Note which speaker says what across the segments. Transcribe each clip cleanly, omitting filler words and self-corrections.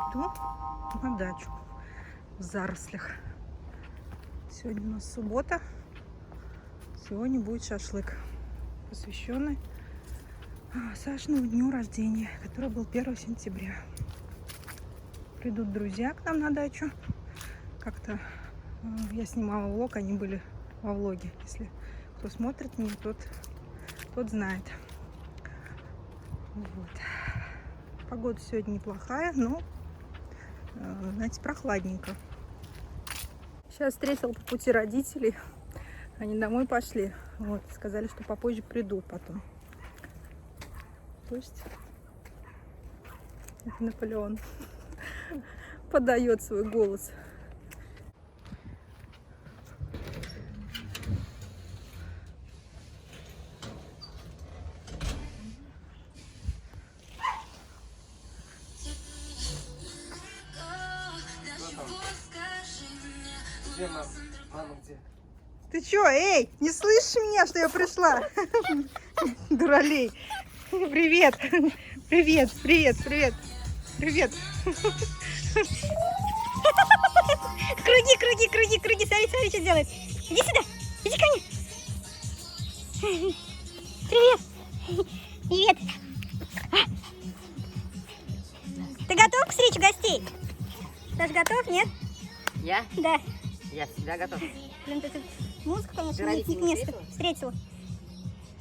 Speaker 1: иду на дачу в зарослях. Сегодня у нас суббота. Сегодня будет шашлык, посвященный Сашиному дню рождения, который был 1 сентября. Придут друзья к нам на дачу. Как-то я снимала влог, они были во влоге. Если кто смотрит меня, тот знает. Вот. Погода сегодня неплохая, но, знаете, прохладненько. Сейчас встретила по пути родителей. Они домой пошли. Вот, сказали, что попозже приду потом. То есть это Наполеон подает свой голос.
Speaker 2: Где мама? Мама где?
Speaker 1: Ты чё, эй, не слышишь меня, что я пришла? Дуралей. Привет. Привет, привет, привет. Привет.
Speaker 3: Круги, круги, круги, круги. Смотри, смотри, что делает. Иди сюда. Иди ко мне. Привет. Привет. Ты готов к встрече гостей? Саш, готов, нет?
Speaker 4: Я?
Speaker 3: Да.
Speaker 4: Я всегда готов.
Speaker 3: Блин, тут музыка, конечно,
Speaker 4: Ты
Speaker 3: нет, не к
Speaker 4: родителей
Speaker 3: месту. Встретила.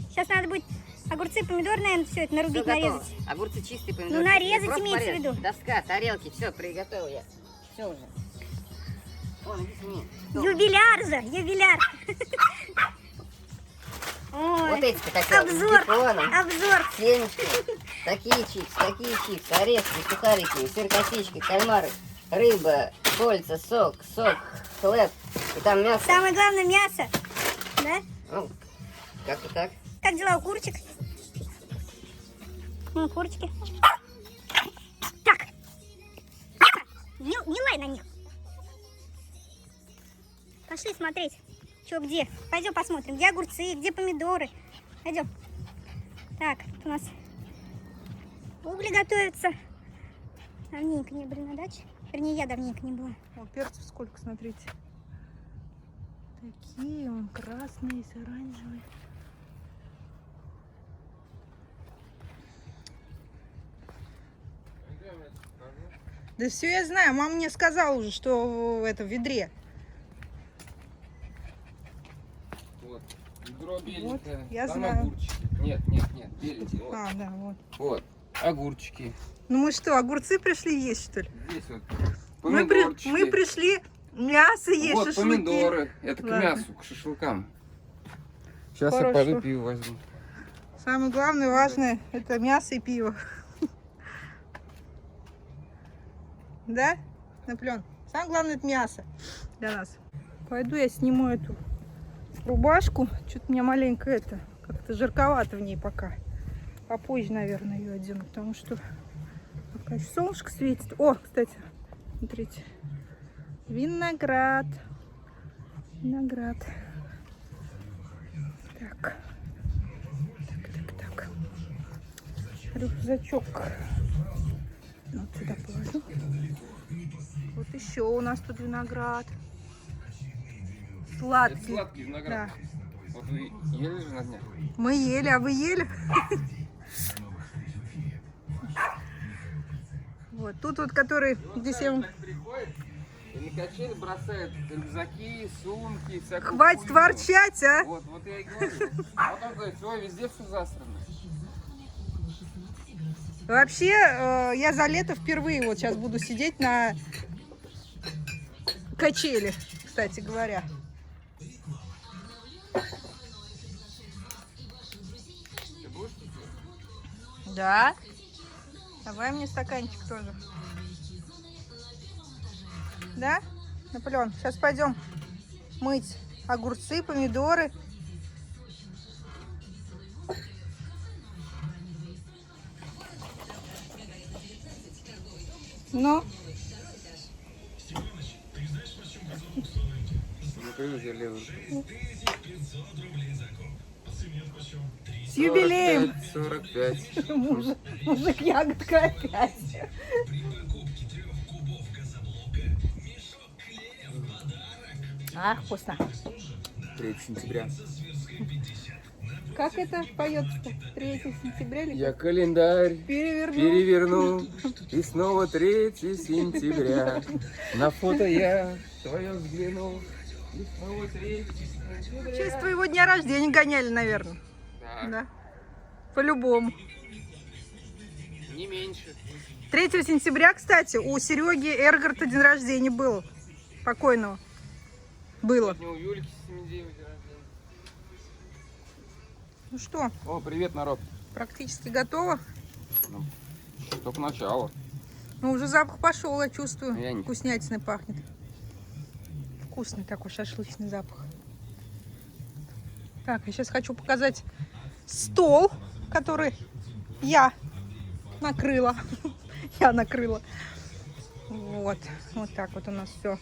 Speaker 3: Сейчас надо будет огурцы, помидоры, наверное, все это нарубить,
Speaker 4: Всё готово.
Speaker 3: нарезать.
Speaker 4: Огурцы чистые, помидоры.
Speaker 3: Ну, нарезать
Speaker 4: Просто
Speaker 3: имеется в
Speaker 4: порежь.
Speaker 3: виду.
Speaker 4: Доска, тарелки, все, приготовил я. Все уже. Вон, иди ко мне.
Speaker 3: Юбиляр же, юбиляр.
Speaker 4: Вот
Speaker 3: Ой,
Speaker 4: эти-то хотел.
Speaker 3: обзор,
Speaker 4: С беконом,
Speaker 3: обзор.
Speaker 4: семечки. Такие чипсы, орешки, сухарики, сыр, косички, кальмары, рыба, кольца, сок, хлеб. И там мясо.
Speaker 3: Самое главное мясо, да?
Speaker 4: Ну, как-то так.
Speaker 3: Как дела у курочек? Ну, курочки. Так. Не лай на них. Пошли смотреть, что где. Пойдем посмотрим, где огурцы, где помидоры. Пойдем. Так, тут у нас угли готовятся. Давненько не были на даче. Вернее, я давненько не была.
Speaker 1: О, перцев сколько, смотрите. Такие он красные с оранжевые. Да все я знаю, мама мне сказала уже, что это в ведре.
Speaker 2: Вот. Ведро беленькое.
Speaker 1: Вот, я
Speaker 2: Там
Speaker 1: знаю.
Speaker 2: огурчики. Нет, беленькие. Вот.
Speaker 1: А, да, вот.
Speaker 2: Вот. Огурчики.
Speaker 1: Ну мы что, огурцы пришли есть, что ли?
Speaker 2: Здесь вот
Speaker 1: Мы
Speaker 2: помидорчики.
Speaker 1: пришли мясо есть,
Speaker 2: вот
Speaker 1: шашлыки.
Speaker 2: помидоры. Это к
Speaker 1: Ладно.
Speaker 2: мясу, к шашлыкам. Сейчас я
Speaker 1: Хорошо.
Speaker 2: пойду пиво возьму.
Speaker 1: Самое главное, важное, это мясо и пиво. Да, Наполеон? Самое главное, это мясо для нас. Пойду я сниму эту рубашку. Что-то у меня маленько это, как-то жарковато в ней пока. Попозже, наверное, ее одену, потому что пока еще солнышко светит. О, кстати, смотрите. Виноград. Виноград. Так. Так. Рюкзачок. Вот сюда положу. Вот еще у нас тут виноград.
Speaker 2: Это
Speaker 1: Сладкий.
Speaker 2: сладкий виноград.
Speaker 1: Да.
Speaker 2: Вот вы ели же на днях?
Speaker 1: Мы ели, а вы ели? Вот тут вот, который здесь я...
Speaker 2: Так приходит и на качели бросает рюкзаки, сумки, всякую
Speaker 1: Хватит
Speaker 2: хуйню.
Speaker 1: ворчать, а!
Speaker 2: Вот я и говорю. А потом говорит, ой, везде все засрано.
Speaker 1: Вообще, я за лето впервые вот сейчас буду сидеть на качели, кстати говоря.
Speaker 2: Ты будешь пить?
Speaker 1: Да. Давай мне стаканчик тоже. Да, Наполеон? Сейчас пойдем мыть огурцы, помидоры. Ну?
Speaker 2: Накрыл я левую.
Speaker 1: С юбилеем!
Speaker 2: 45.
Speaker 1: Мужик ягодка опять. Ах, вкусно.
Speaker 2: 3 сентября.
Speaker 1: Как это поется-то? 3 сентября или
Speaker 2: Я календарь
Speaker 1: переверну?
Speaker 2: переверну, и снова 3 сентября. На фото я твое взглянул, и снова 3
Speaker 1: В
Speaker 2: сентября.
Speaker 1: честь твоего дня рождения гоняли, наверное.
Speaker 2: Да,
Speaker 1: Да. По-любому.
Speaker 2: не меньше.
Speaker 1: 3 сентября, кстати, у Сереги Эргарта день рождения был. Покойного. Было.
Speaker 2: Сегодня у Юльки 79 день рождения.
Speaker 1: Ну что,
Speaker 2: О, привет, народ.
Speaker 1: практически готово.
Speaker 2: Ну, только начало.
Speaker 1: Ну, уже запах пошел, я чувствую.
Speaker 2: Я не-
Speaker 1: Вкуснятиной пахнет. Вкусный такой шашлычный запах. Так, я сейчас хочу показать стол, который я накрыла. Я накрыла. Вот. Вот так вот у нас все.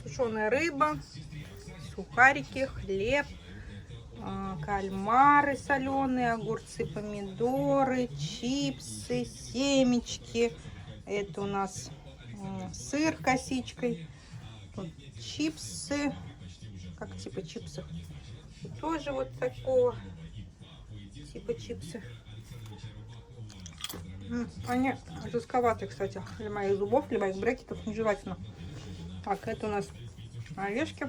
Speaker 1: Сушеная рыба, сухарики, хлеб, кальмары соленые, огурцы, помидоры, чипсы, семечки. Это у нас сыр косичкой. Тут чипсы, как типа чипсов. И тоже вот такого типа чипсы. Они жестковатые, кстати, для моих зубов, для моих брекетов нежелательно. Так, это у нас орешки.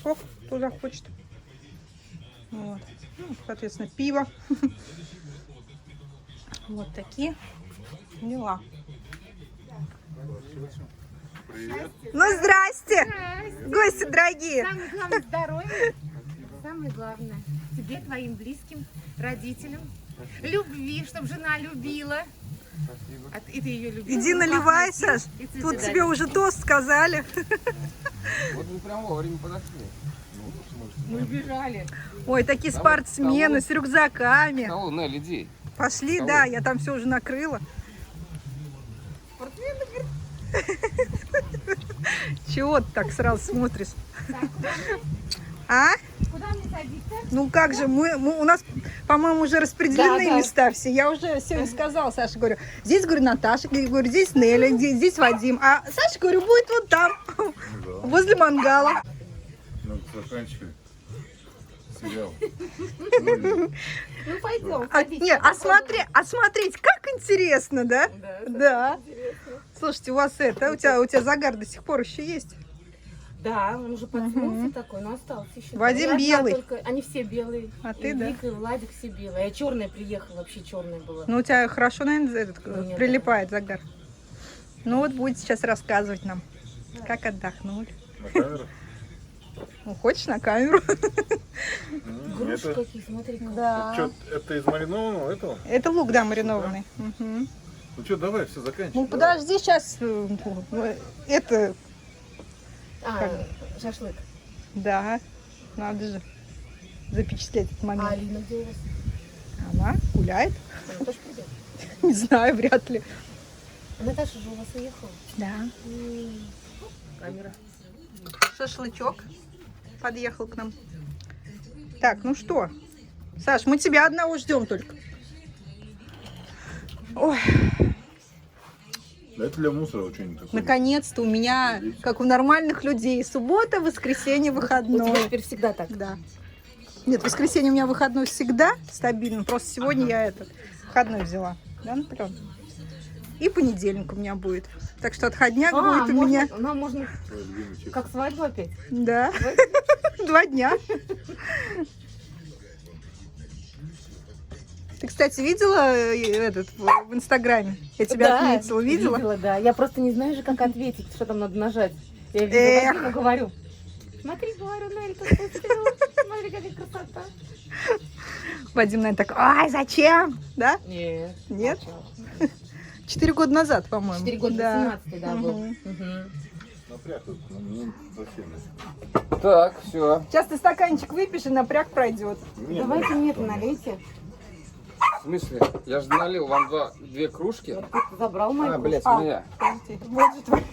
Speaker 1: Сок, кто захочет. Вот. Ну, соответственно, пиво. Вот такие дела.
Speaker 5: Привет.
Speaker 1: Ну, здрасте! Гости дорогие!
Speaker 6: Самое главное здоровье, самое главное тебе, твоим близким, родителям, любви, чтобы жена любила.
Speaker 2: Спасибо.
Speaker 6: И ты ее любила.
Speaker 1: Иди наливай, Саш.
Speaker 6: И цветы
Speaker 1: Тут
Speaker 6: дари.
Speaker 1: тебе уже тост сказали.
Speaker 2: Вот вы прям вовремя подошли.
Speaker 6: Мы убежали.
Speaker 1: Ой, такие
Speaker 2: Давай,
Speaker 1: спортсмены с рюкзаками.
Speaker 2: Алло, Нель, иди.
Speaker 1: Пошли,
Speaker 2: Кого?
Speaker 1: да, я там все уже накрыла. Чего ты так сразу смотришь? А?
Speaker 6: Куда мне садиться?
Speaker 1: Ну как же, у нас, по-моему, уже распределены
Speaker 6: Да, да.
Speaker 1: места все. Я уже сегодня сказала Саше, говорю, здесь, говорю, Наташа, говорю, здесь Неля, здесь Вадим. А Саша, говорю, будет вот там, возле мангала.
Speaker 5: Надо заканчивать сериал.
Speaker 6: Ну пойдем.
Speaker 1: А смотреть, как интересно, да? Да. Слушайте, у вас у тебя загар до сих пор еще есть?
Speaker 6: Да, он уже подтянулся такой, но остался еще.
Speaker 1: Вадим
Speaker 6: Я одна
Speaker 1: белый.
Speaker 6: только- они все белые.
Speaker 1: А
Speaker 6: И
Speaker 1: ты, да?
Speaker 6: Вика, и Владик все белые. Я черная приехала, вообще черная была.
Speaker 1: Ну, у тебя хорошо, наверное,
Speaker 6: Нет,
Speaker 1: прилипает загар. Ну, вот будет сейчас рассказывать нам, как отдохнули.
Speaker 5: На камеру?
Speaker 1: Ну, хочешь на камеру?
Speaker 6: Груши
Speaker 5: Это,
Speaker 6: какие, смотри-ка.
Speaker 1: Да.
Speaker 5: это из маринованного этого?
Speaker 1: Это лук, да, маринованный. Мгм.
Speaker 5: Ну что, давай, все, заканчивай.
Speaker 1: Ну, подожди, сейчас это,
Speaker 6: Шашлык.
Speaker 1: да, надо же запечатлеть этот
Speaker 6: А
Speaker 1: момент.
Speaker 6: Алина где у вас?
Speaker 1: Она гуляет?
Speaker 6: Она тоже придет?
Speaker 1: Не знаю, вряд ли.
Speaker 6: А Наташа же у вас уехала.
Speaker 1: Да.
Speaker 6: Камера.
Speaker 1: Шашлычок подъехал к нам. Так, ну что, Саш, мы тебя одного ждем только. Ой,
Speaker 5: Да это для мусора что-нибудь такое.
Speaker 1: наконец-то у меня, как у нормальных людей, суббота, воскресенье,
Speaker 6: У тебя
Speaker 1: выходной.
Speaker 6: теперь всегда так.
Speaker 1: Да. Нет, воскресенье у меня выходной всегда стабильно. Просто сегодня я выходной взяла. Да, Наполеон? И понедельник у меня будет. Так что отходняк будет у меня.
Speaker 6: Нам можно
Speaker 5: Твой любимый чипс.
Speaker 6: как свадьбу опять.
Speaker 1: Да. 2 дня. Ты, кстати, видела в Инстаграме? Я тебя отметила. Видела?
Speaker 6: Да. Я просто не знаю же, как ответить, что там надо нажать. Я
Speaker 1: Эх.
Speaker 6: Вадиму говорю. Смотри, говорю, Нель, как успела. Смотри, какая красота.
Speaker 1: Вадим, наверное, так, ай, зачем? Да?
Speaker 6: Нет.
Speaker 1: Нет? 4 года назад, по-моему.
Speaker 6: 4 года,
Speaker 1: Да.
Speaker 6: 17-й, да, был.
Speaker 1: Мгм.
Speaker 6: Мгм.
Speaker 5: Напряг тут, ну, совсем.
Speaker 2: Так, все.
Speaker 1: Сейчас ты стаканчик выпьешь, и напряг пройдет.
Speaker 6: Давайте мне это налейте.
Speaker 2: В смысле? Я же налил вам 2 кружки.
Speaker 6: Вот ты забрал мою
Speaker 2: А,
Speaker 6: кружку.
Speaker 2: блядь,
Speaker 1: А.
Speaker 2: моя.
Speaker 1: Подожди. Вот же твой.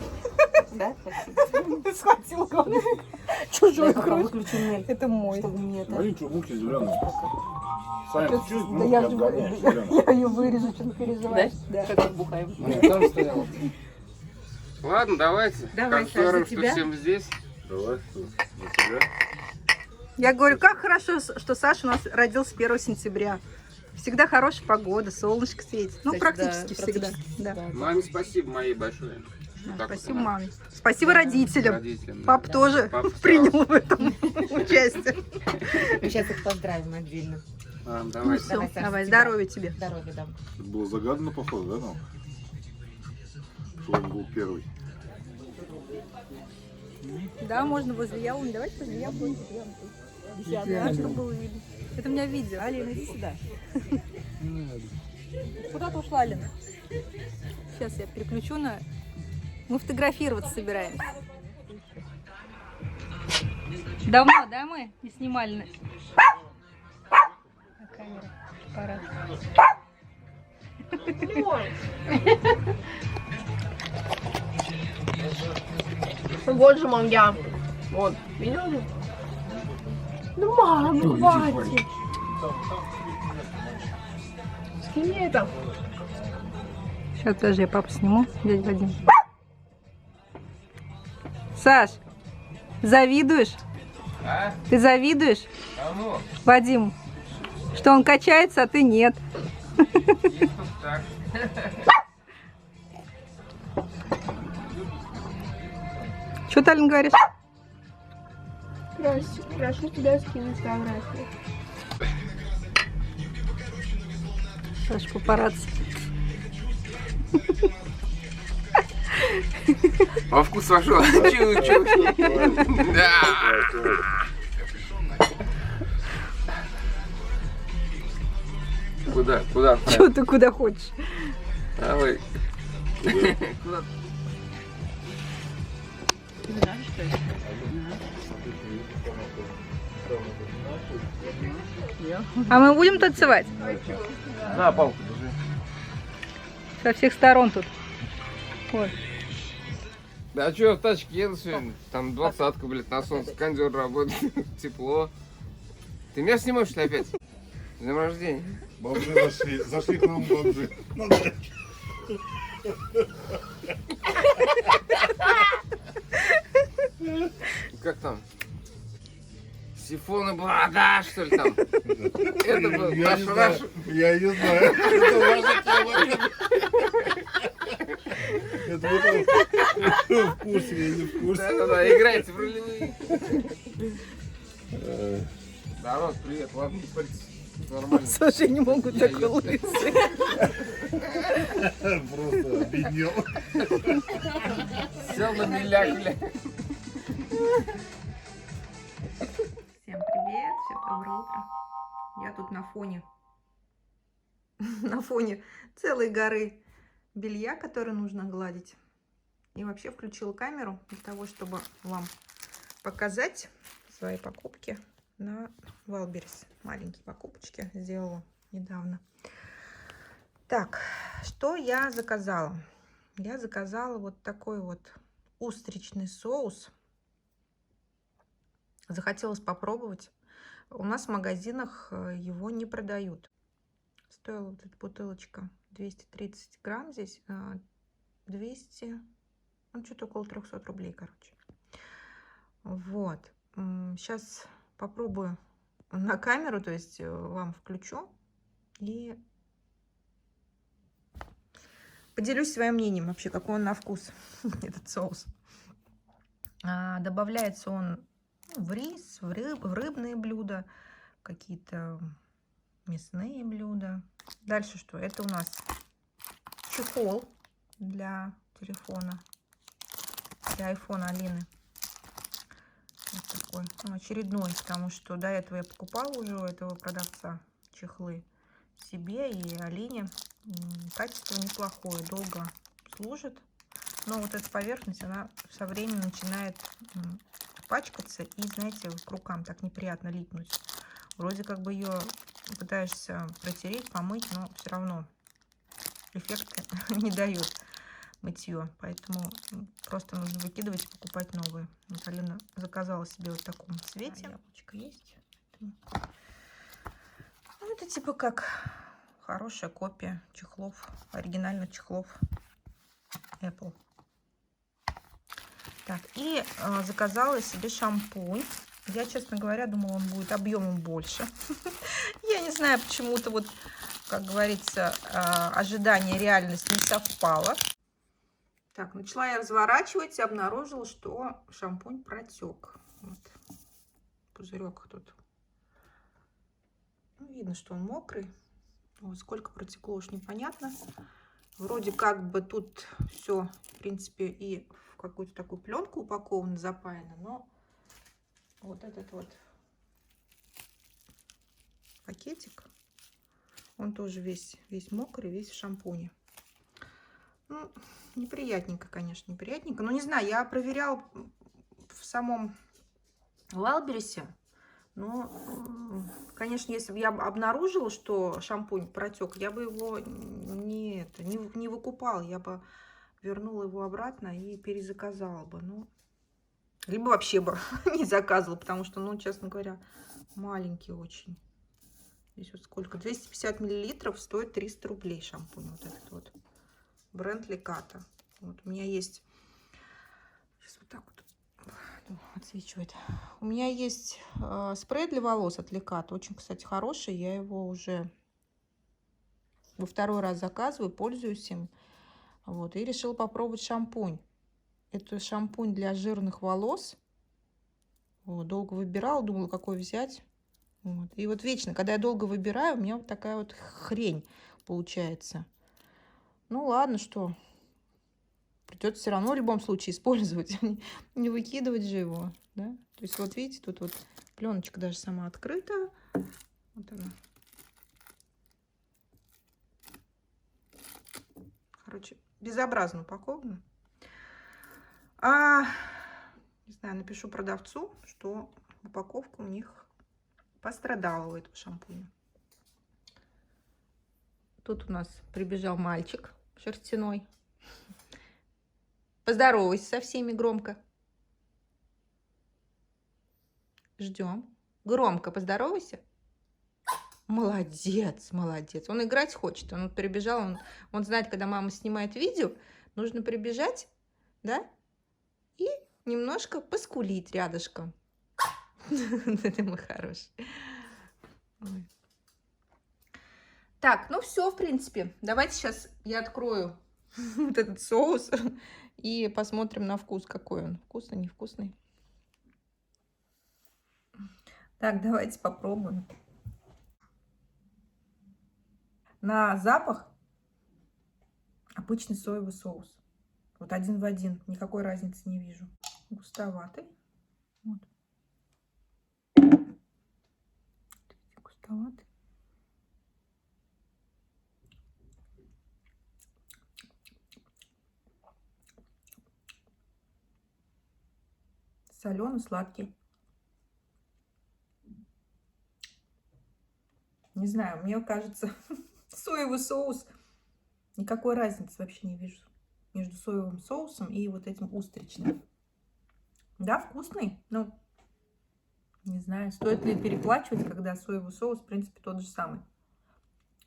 Speaker 6: Да, спасибо.
Speaker 1: Схватил, главное. Чужой
Speaker 6: Я
Speaker 1: кровь.
Speaker 6: выключу мель,
Speaker 1: Это мой.
Speaker 6: чтобы мне это...
Speaker 5: Смотри, что мухи зеленые. Сами чуть-чуть,
Speaker 1: Да
Speaker 5: мухи
Speaker 1: я же
Speaker 5: обгоняешь зеленые.
Speaker 1: я ее вырежу, что ты переживаешь. Да.
Speaker 6: Как бухаем.
Speaker 2: Там стоял. Ладно, давайте.
Speaker 6: Давай,
Speaker 2: Как
Speaker 6: Саш, за
Speaker 2: здорово, что
Speaker 6: тебя.
Speaker 2: всем здесь.
Speaker 5: Давай, что, на тебя.
Speaker 1: Я говорю, как хорошо, что Саша у нас родился 1 сентября. Всегда хорошая погода, солнышко светит. Ну,
Speaker 6: Кстати,
Speaker 1: практически
Speaker 6: да,
Speaker 1: всегда.
Speaker 6: практически,
Speaker 1: Да.
Speaker 6: да.
Speaker 2: Маме спасибо моей большое.
Speaker 1: Да,
Speaker 2: Так
Speaker 1: спасибо
Speaker 2: вот она.
Speaker 1: маме. Спасибо родителям.
Speaker 2: Родителям. да.
Speaker 1: Пап тоже
Speaker 2: Папа
Speaker 1: принял в этом участие.
Speaker 6: Мы сейчас их поздравим отдельно.
Speaker 2: Ладно, давай.
Speaker 1: Все,
Speaker 6: Давай, Саша,
Speaker 1: давай,
Speaker 6: тебя.
Speaker 1: здоровья тебе.
Speaker 6: Здоровья дам.
Speaker 5: Это было загадано, походу, да, нам? Что он был первый.
Speaker 1: Да, можно возле яблони. Давайте возле яблони. Да, чтобы было видно. Это у меня видео. Алина, иди сюда. Куда ты ушла, Алина? Сейчас я переключу на... Мы фотографироваться собираемся. Давно, да, мы не снимали на камеру? Аппарат.
Speaker 7: Вот же мангя. Вот, видел? Ну, мам, ну хватит. Скинь это.
Speaker 1: Сейчас, подожди, я папу сниму, дядя Вадим. Саш, завидуешь?
Speaker 2: А?
Speaker 1: Ты завидуешь
Speaker 2: Кому?
Speaker 1: Вадиму, что он качается, а ты нет?
Speaker 2: Есть тут так.
Speaker 1: Что ты, Алин, говоришь?
Speaker 7: Прошу тебя скинуть фотографию.
Speaker 1: Саш, папарацци.
Speaker 2: Во вкус вошел. Чу-чу. Да. Куда? Куда?
Speaker 1: Что ты куда хочешь?
Speaker 2: Давай. Куда?
Speaker 1: А мы будем танцевать?
Speaker 2: На, палку держи.
Speaker 1: Со всех сторон тут. Вот.
Speaker 2: Да а что, в тачке еду сегодня? Там 20-ка, блядь, на солнце, кондер работает, тепло. Ты меня снимаешь, что ли, опять? С днем рождения.
Speaker 5: Бомжи зашли к нам бомжи.
Speaker 2: Как там? Сифоны борода, что ли, там? Это был
Speaker 5: Я
Speaker 2: наш
Speaker 5: не знаю, я не знаю. Это ваша тема. Это вы в курсе, я не в курсе.
Speaker 2: Да-да-да, играйте в ролевые. Народ, привет, ладно, не парьтесь. Нормально.
Speaker 1: Слушай, не могут
Speaker 2: Я
Speaker 1: такой
Speaker 2: её-
Speaker 1: лысый.
Speaker 5: Просто обидел.
Speaker 2: Сел на миляк, бля.
Speaker 1: Всем привет, всем доброе утро. Я тут на фоне целой горы белья, который нужно гладить. И вообще включила камеру для того, чтобы вам показать свои покупки на Wildberries. Маленькие покупочки сделала недавно. Так, что я заказала? Я заказала вот такой вот устричный соус. Захотелось попробовать. У нас в магазинах его не продают. Стоила вот эта бутылочка 230 грамм. Здесь 200, ну что-то около 300 рублей, короче. Вот. Сейчас попробую на камеру, то есть вам включу и поделюсь своим мнением вообще, какой он на вкус, этот соус. Добавляется он в рис, в рыбные блюда, какие-то мясные блюда. Дальше что? Это у нас чехол для телефона, для айфона Алины. Вот такой, ну, очередной, потому что до этого я покупала уже у этого продавца чехлы себе и Алине. Качество неплохое, долго служит. Но вот эта поверхность, она со временем начинает пачкаться и, знаете, к рукам так неприятно липнуть. Вроде как бы ее пытаешься протереть, помыть, но все равно эффект не дает. мытье, поэтому просто нужно выкидывать и покупать новые. Вот Алина заказала себе вот в таком цвете. Яблочко есть. Ну, это типа как хорошая копия чехлов, оригинальных чехлов Apple. Так, и заказала себе шампунь. Я, честно говоря, думала, он будет объемом больше. Я не знаю, почему-то вот, как говорится, ожидание и реальность не совпало. Так, начала я разворачивать и обнаружила, что шампунь протек. Вот. Пузырек тут. Ну, видно, что он мокрый. Вот, сколько протекло, уж непонятно. Вроде как бы тут все, в принципе, и в какую-то такую пленку упаковано, запаяно, но вот этот вот пакетик, он тоже весь мокрый, весь в шампуне. Ну, неприятненько, конечно, неприятненько. Но не знаю, я проверяла в самом Вайлдберрисе. Но, конечно, если бы я обнаружила, что шампунь протек, я бы его не выкупала. Я бы вернула его обратно и перезаказала бы. Ну, либо вообще бы не заказывала, потому что, ну, честно говоря, маленький очень. Здесь вот сколько? 250 миллилитров стоит 300 рублей шампунь. Вот этот вот. Бренд Леката. Вот у меня есть... Сейчас вот так вот отсвечивает. У меня есть спрей для волос от Леката. Очень, кстати, хороший. Я его уже во второй раз заказываю, пользуюсь им. Вот. И решила попробовать шампунь. Это шампунь для жирных волос. Вот. Долго выбирала, думала, какой взять. Вот. И вот вечно, когда я долго выбираю, у меня вот такая вот хрень получается. Ну ладно, что... Придется все равно в любом случае использовать, не выкидывать же его, да? То есть вот видите, тут вот пленочка даже сама открыта. Вот она. Короче, безобразно упаковано. Не знаю, напишу продавцу, что упаковка у них пострадала у этого шампуня. Тут у нас прибежал мальчик шерстяной. Поздоровайся со всеми громко. Ждем. Громко поздоровайся. Молодец, молодец. Он играть хочет. Он прибежал, он знает, когда мама снимает видео, нужно прибежать, да, и немножко поскулить рядышком. Это мой хороший. Так, ну все, в принципе. Давайте сейчас я открою вот этот соус и посмотрим на вкус, какой он. Вкусный, невкусный. Так, давайте попробуем. На запах обычный соевый соус. Вот один в один. Никакой разницы не вижу. Густоватый. Вот. Густоватый. Соленый, сладкий. Не знаю, мне кажется, соевый соус, никакой разницы вообще не вижу между соевым соусом и вот этим устричным. Да, вкусный, но не знаю, стоит ли переплачивать, когда соевый соус, в принципе, тот же самый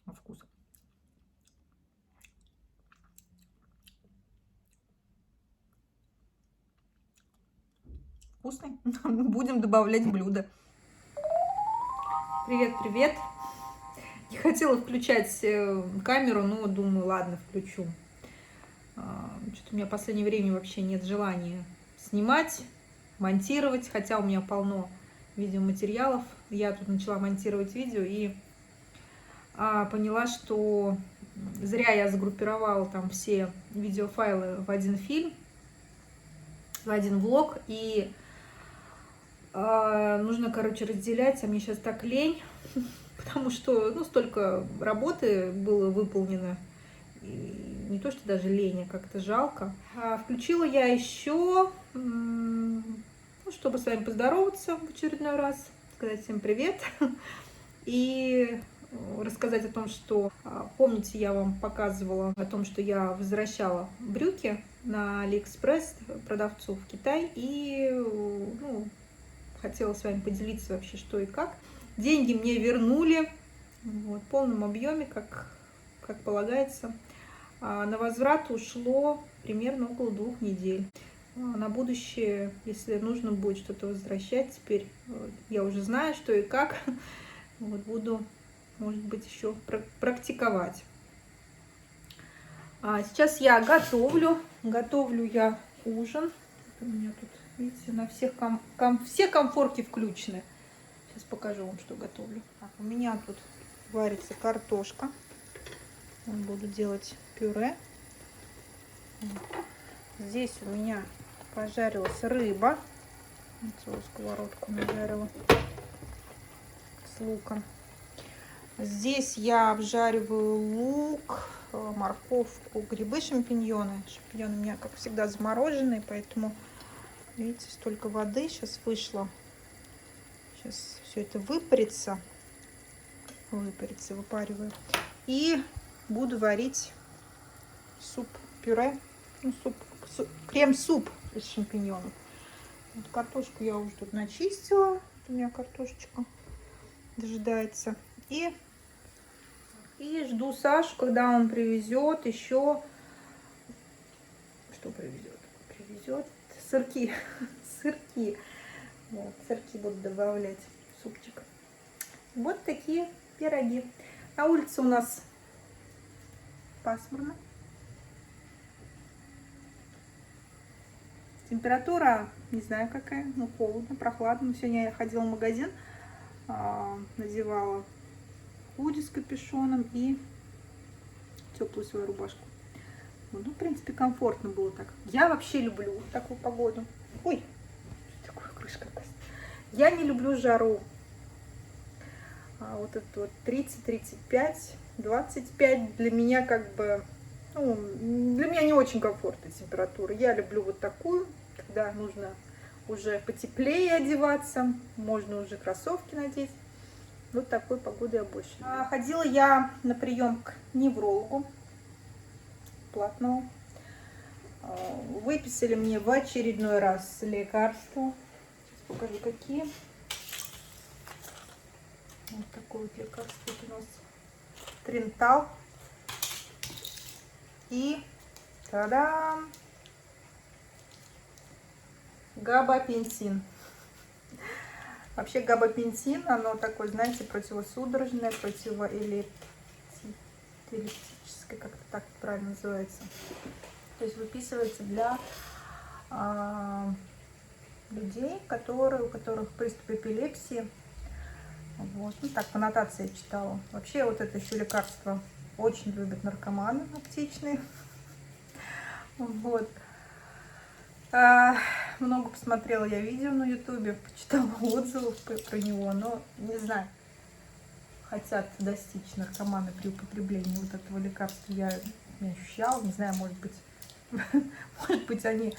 Speaker 1: вкус. Вкусный. Будем добавлять в блюдо. Привет, привет. Не хотела включать камеру, но думаю, ладно, включу. Что-то у меня в последнее время вообще нет желания снимать, монтировать, хотя у меня полно видеоматериалов. Я тут начала монтировать видео и поняла, что зря я сгруппировала там все видеофайлы в один фильм, в один влог, и нужно, короче, разделять, а мне сейчас так лень, потому что, ну, столько работы было выполнено, и не то, что даже лень, а как-то жалко. Включила я еще, ну, чтобы с вами поздороваться в очередной раз, сказать всем привет и рассказать сказать о том, что, помните, я вам показывала о том, что я возвращала брюки на Алиэкспресс продавцу в Китай, и ну, хотела с вами поделиться вообще, что и как. Деньги мне вернули вот, в полном объеме, как полагается. На возврат ушло примерно около 2 недель. На будущее, если нужно будет что-то возвращать, теперь я уже знаю, что и как. Вот, буду, может быть, еще практиковать. Сейчас я готовлю. Готовлю я ужин. У меня тут, видите, на всех все комфорки включены. Сейчас покажу вам, что готовлю. Так, у меня тут варится картошка. Буду делать пюре. Здесь у меня пожарилась рыба. Целую сковородку нажарила с луком. Здесь я обжариваю лук, морковку, грибы, шампиньоны. Шампиньоны у меня, как всегда, замороженные, поэтому, видите, столько воды сейчас вышло. Сейчас все это выпарится, выпариваю. И буду варить суп-пюре, ну, крем-суп из шампиньонов. Вот картошку я уже тут начистила. У меня картошечка дожидается. И жду Сашу, когда он привезет еще... Что привезет? Привезет сырки. Сырки. Вот, сырки буду добавлять в супчик. Вот такие пироги. На улице у нас пасмурно. Температура, не знаю какая, но холодно, прохладно. Сегодня я ходила в магазин, надевала худи с капюшоном и теплую свою рубашку. Ну, в принципе, комфортно было так. Я вообще люблю такую погоду. Ой, что такое крышка? Я не люблю жару. Вот это вот 30, 35, 25 для меня как бы... Ну, для меня не очень комфортная температура. Я люблю вот такую, когда нужно уже потеплее одеваться, можно уже кроссовки надеть. Вот такой погоды я больше люблю. Ходила я на прием к неврологу платному. Выписали мне в очередной раз лекарства. Сейчас покажу, какие. Вот такое вот лекарство вот у нас. Тринтал. И та-дам! Габапентин. Вообще габапентин, оно такое, знаете, противосудорожное, противоэллиптическое, как-то так правильно называется. То есть выписывается для людей, у которых приступ эпилепсии. Вот. Ну так, по нотации я читала. Вообще вот это еще лекарство очень любят наркоманы аптечные. Вот. Много посмотрела я видео на ютубе, почитала отзывов про него, но не знаю, хотят достичь наркоманы при употреблении вот этого лекарства, я не ощущала, не знаю, может быть они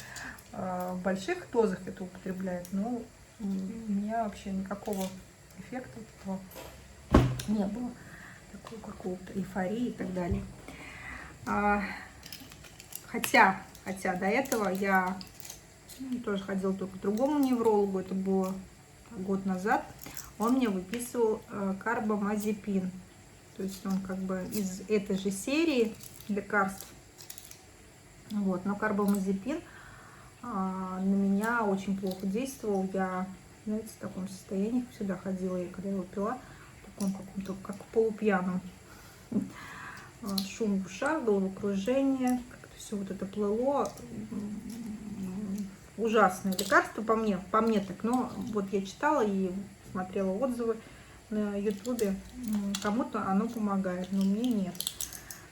Speaker 1: в больших дозах это употребляют, но у меня вообще никакого эффекта этого не было, такого какого-то эйфории и так далее. Хотя до этого я тоже ходила только к другому неврологу, это было год назад. Он мне выписывал карбамазепин. То есть он как бы из этой же серии лекарств. Вот. Но карбамазепин на меня очень плохо действовал. Я, знаете, в таком состоянии всегда ходила, и когда я его пила, в таком каком-то, как полупьяном. Шум в ушах, головокружение, как-то все вот это плыло. Ужасное лекарство по мне так, но вот я читала и смотрела отзывы на ютубе, кому-то оно помогает, но мне нет.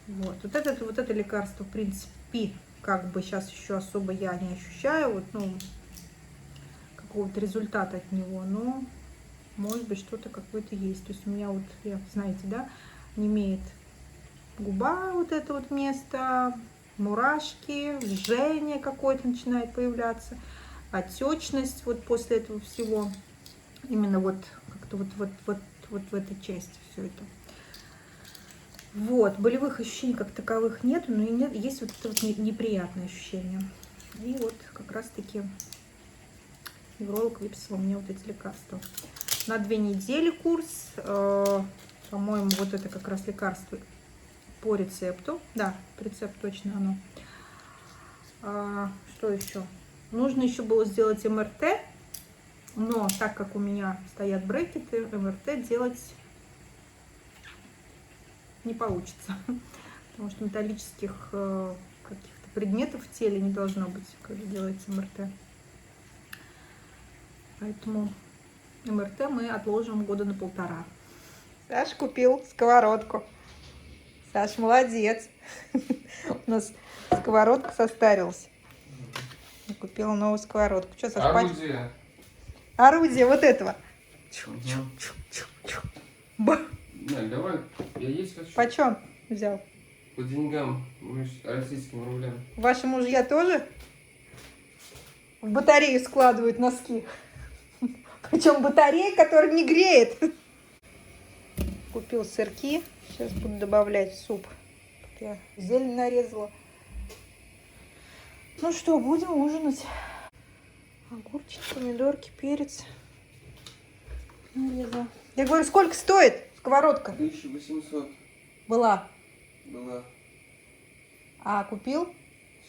Speaker 1: Вот это лекарство, в принципе, как бы сейчас еще особо я не ощущаю, вот, ну, какого-то результата от него, но может быть что-то какое-то есть. То есть у меня вот, знаете, да, немеет губа, вот это вот место, мурашки, жжение какое-то начинает появляться, отечность вот после этого всего, именно вот как-то вот в этой части все это. Вот, болевых ощущений как таковых нет, но и нет, есть вот это вот неприятное ощущение. И вот как раз-таки невролог выписал мне вот эти лекарства. На 2 недели курс, по-моему, вот это как раз лекарство по рецепту. Да, рецепт точно оно. Что еще? Нужно еще было сделать МРТ, но так как у меня стоят брекеты, МРТ делать не получится, потому что металлических каких-то предметов в теле не должно быть, когда делается МРТ. Поэтому МРТ мы отложим 1,5 года. Саш купил сковородку. Саш, молодец. У нас сковородка состарилась. Я купила новую сковородку. Что, Саш,
Speaker 2: Орудие.
Speaker 1: Орудие вот этого.
Speaker 2: Давай, я есть хочу.
Speaker 1: Почем взял?
Speaker 2: По деньгам, российским рублям.
Speaker 1: Ваши мужья тоже в батарею складывают носки? Причем батарея, которая не греет. Купил сырки. Сейчас буду добавлять в суп. Я зелень нарезала. Ну что, будем ужинать. Огурчики, помидорки, перец. Нарезала. Я говорю, сколько стоит сковородка?
Speaker 2: 1800
Speaker 1: Была.
Speaker 2: была.
Speaker 1: А купил?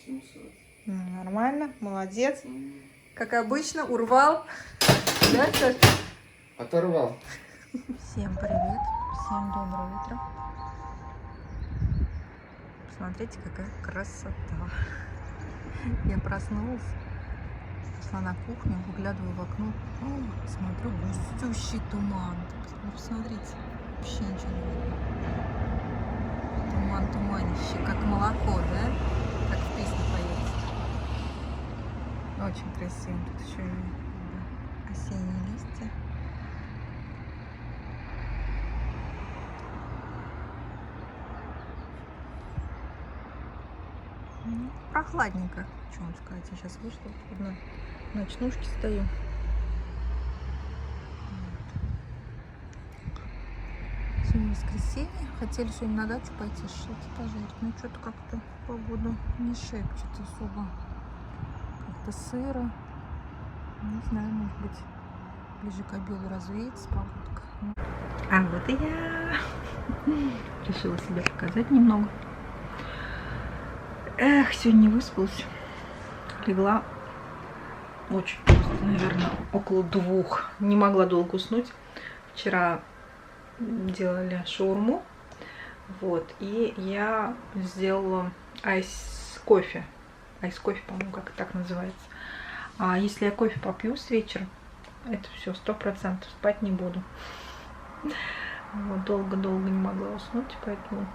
Speaker 2: 700.
Speaker 1: Нормально, молодец. Как обычно, урвал. Да, Саша?
Speaker 2: Оторвал.
Speaker 1: Всем привет, всем доброе утро. Посмотрите, какая красота. Я проснулась, пошла на кухню, выглядываю в окно. О, смотрю, густющий туман. Посмотрите, вообще ничего не видно. Туман, туманище, как молоко, да? Как в песне поется. Очень красиво. Тут еще и осенние листья. Ну, прохладненько, что вам сказать. Я сейчас вышла, вот на ночнушке стою. Вот. Сегодня воскресенье. Хотели сегодня на дачу пойти шашлыки пожарить. Но что-то как-то погода не шепчет особо. Как-то сыро. Не знаю, может быть, ближе к обеду развеется погодка. А вот и я. Решила себя показать немного. Эх, сегодня не выспалась. Легла очень поздно, наверное, около 2. Не могла долго уснуть. Вчера делали шаурму. Вот. И я сделала айс-кофе. Айс-кофе, по-моему, как так называется. А если я кофе попью с вечера, это все 100%. Спать не буду. Вот, долго-долго не могла уснуть, поэтому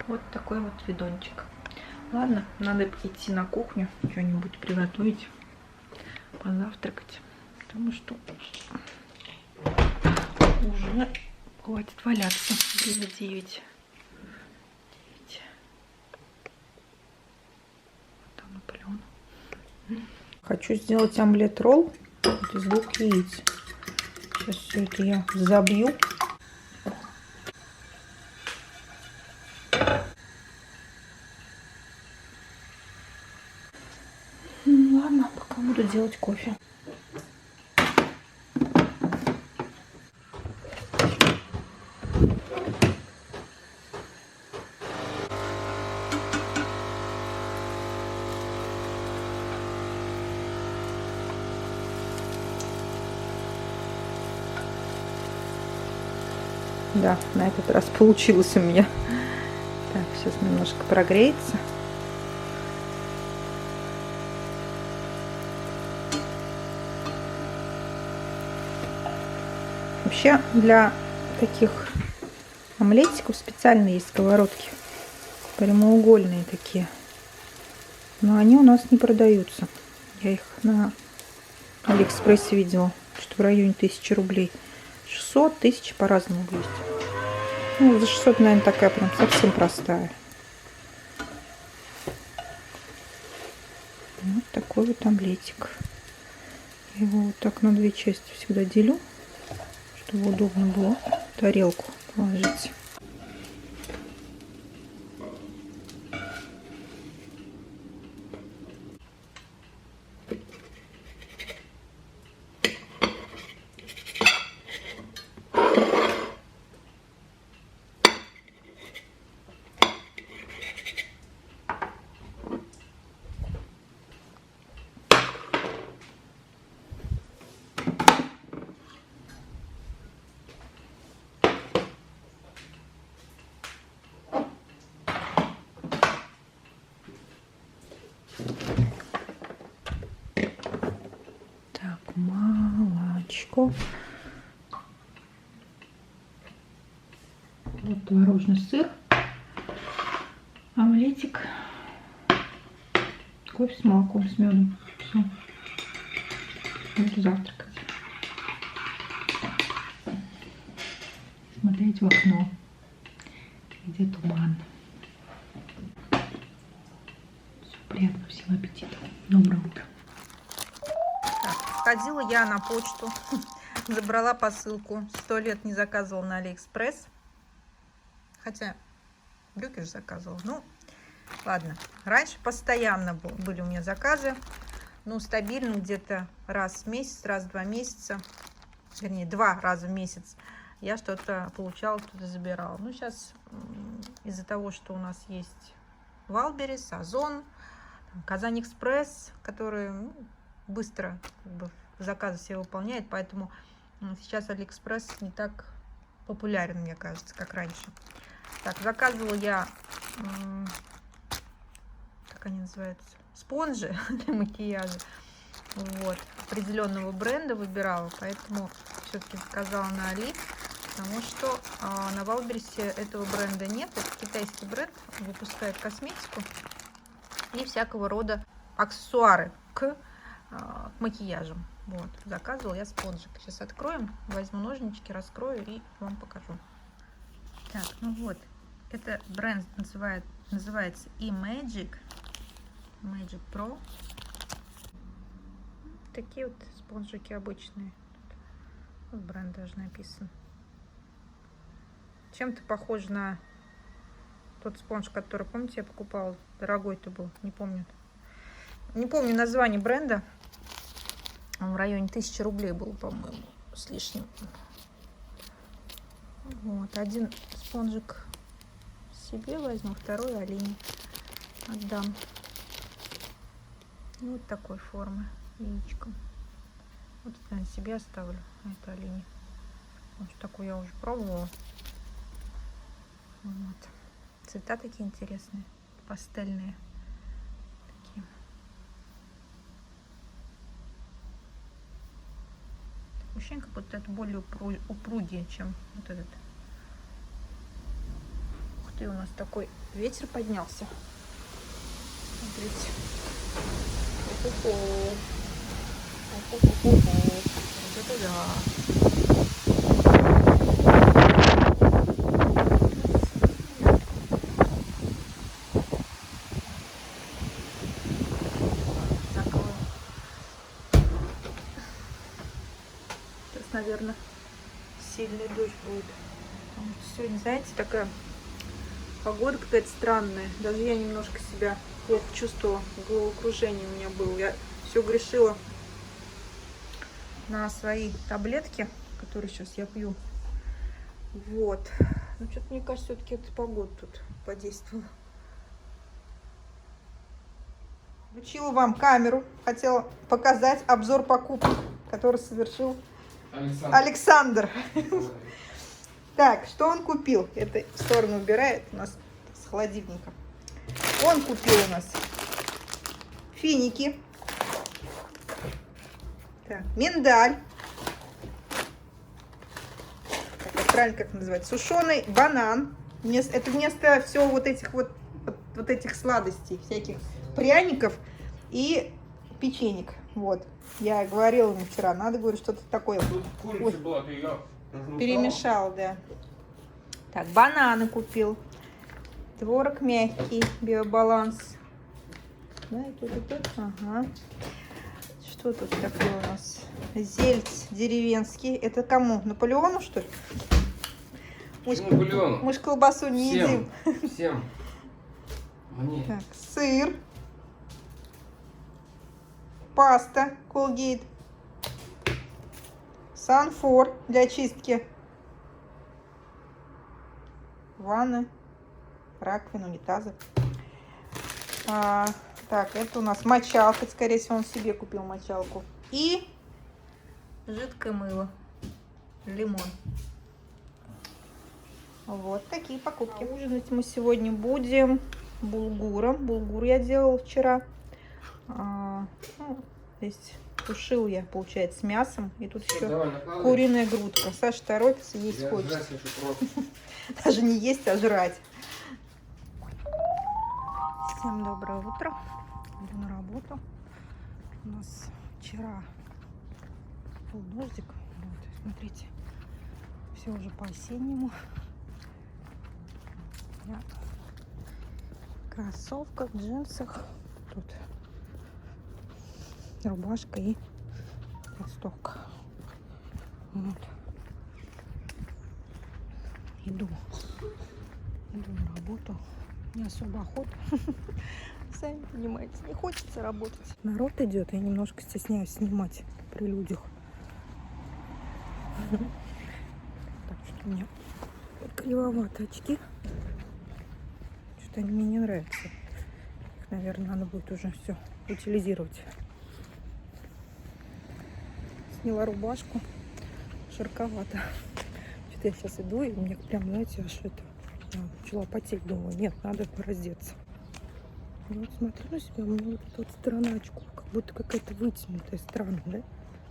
Speaker 1: вот такой вот видончик. Ладно, надо идти на кухню, что-нибудь приготовить, позавтракать, потому что уже хватит валяться. Было 9. Там Наполеон. Хочу сделать омлет-ролл из 2 яиц. Сейчас все это я забью. Ладно, пока буду делать кофе. Да, на этот раз получилось у меня. Так, сейчас немножко прогреется. Вообще для таких омлетиков специально есть сковородки. Прямоугольные такие. Но они у нас не продаются. Я их на Алиэкспрессе видела. Что в районе 1000 рублей. 600, 1000 по-разному есть. Ну, за 600, наверное, такая прям совсем простая. Вот такой вот омлетик. Я его вот так на 2 части всегда делю, чтобы удобно было тарелку положить. молочко. Вот творожный сыр, омлетик, кофе с молоком, с медом. Все. Буду завтракать. Смотреть в окно, где туман. Все, приятного всем аппетита. Доброе утро. Так, сходила я на почту, забрала посылку. 100 лет не заказывала на Алиэкспресс. Хотя брюки же заказывала. Ну, ладно. Раньше постоянно были у меня заказы. Ну, стабильно где-то раз в месяц, раз в 2 месяца. Вернее, 2 раза в месяц я что-то получала, что-то забирала. Ну, сейчас из-за того, что у нас есть Валберес, Озон, Казань Экспресс, которые быстро как бы заказы все выполняет, поэтому сейчас Алиэкспресс не так популярен, мне кажется, как раньше. Так, заказывала я, как они называются, спонжи для макияжа. Вот, определенного бренда выбирала, поэтому все-таки заказала на Али, потому что на Валбересе этого бренда нет. Это китайский бренд, выпускает косметику и всякого рода аксессуары к макияжам. Вот, заказывала я спонжик. Сейчас откроем, возьму ножнички, раскрою и вам покажу. Так, ну вот, это бренд называется eMagic Magic Pro. Такие вот спонжики обычные. Вот бренд даже написан. Чем-то похож на тот спонж, который, помните, я покупала. Дорогой-то был, не помню. Не помню название бренда. Он в районе 1000 рублей был, по-моему, с лишним. Вот, один спонжик себе возьму, второй Алине отдам. Вот такой формы, яичком. Вот это я себе оставлю, а это Алине. Вот такую я уже пробовала. Вот. Цвета такие интересные, пастельные. Такие. Ощущение, как будто это более упругие, чем вот этот. Ух ты, у нас такой ветер поднялся. Смотрите. Вот это да. Закрою. Сейчас, наверное, сильный дождь будет. Потому что сегодня, знаете, такая погода какая-то странная. Даже я немножко себя плохо чувствовала. Головокружение у меня было. Я все грешила на свои таблетки, которые сейчас я пью. Вот. Ну, что-то, мне кажется, все-таки эта погода тут подействовала. Включила вам камеру. Хотела показать обзор покупок, который совершил Александр. Так, что он купил? Это в сторону убирает у нас с холодильника. Он купил у нас финики. Так, миндаль. Так, правильно как называется? Сушеный банан. Это вместо всего вот этих сладостей, всяких пряников и печенек. Вот. Я говорила мне вчера, надо, говорю, что-то такое. Перемешал, да. Так, бананы купил. Творог мягкий, биобаланс. Да, и тут. Ага. Что тут такое у нас? Зельц деревенский. Это кому? Наполеону, что ли?
Speaker 2: Наполеону.
Speaker 1: Мы ж колбасу не едим.
Speaker 2: Всем. Мне.
Speaker 1: Так, сыр. Паста Колгейт. Санфор для чистки ванны, раковин, унитаза. Так, это у нас мочалка. Скорее всего, он себе купил мочалку. И жидкое мыло. Лимон. Вот такие покупки. Ужинать мы сегодня будем булгуром. Булгур я делала вчера. Здесь Тушил я, получается, с мясом. И тут еще
Speaker 2: Давай, накладывай.
Speaker 1: куриная грудка. Саша торопится, есть
Speaker 2: Я
Speaker 1: хочет.
Speaker 2: жрать хочу просто.
Speaker 1: Даже не есть, а жрать. Всем доброе утро. Иду на работу. У нас вчера был дождик. Вот, смотрите, все уже по-осеннему. Я в кроссовках, джинсах. Тут рубашка и толстовка. Вот. Иду на работу. Не особо охота. Сами понимаете, не хочется работать. Народ идет, я немножко стесняюсь снимать при людях. Так что у меня кривоватые очки. Что-то они мне не нравятся. Их, наверное, надо будет уже все утилизировать. Сняла рубашку. Широковато. Что-то я сейчас иду, и мне прям, знаете, аж это... Начала потеть, думаю, нет, надо раздеться. И вот смотрю на себя, у меня вот эта вот сторона очков, как будто какая-то вытянутая, странно, да?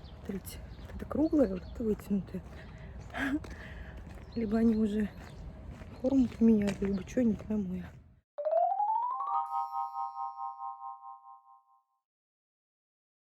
Speaker 1: Смотрите, вот это круглое, вот это вытянутое. Либо они уже форму поменяли, либо что, не пойму я.